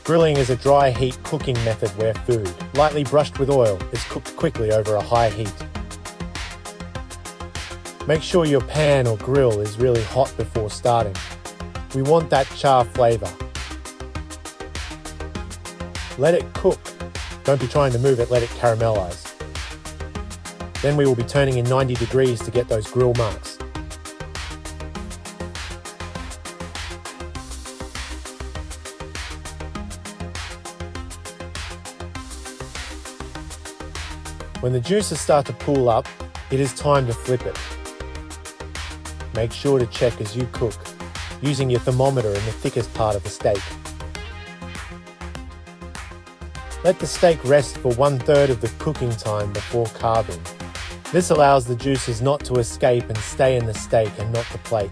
Grilling is a dry heat cooking method where food, lightly brushed with oil, is cooked quickly over a high heat. Make sure your pan or grill is really hot before starting. We want that char flavor. Let it cook. Don't be trying to move it, let it caramelize. Then we will be turning in 90 degrees to get those grill marks. When the juices start to pool up, it is time to flip it. Make sure to check as you cook, using your thermometer in the thickest part of the steak. Let the steak rest for 1/3 of the cooking time before carving. This allows the juices not to escape and stay in the steak and not the plate.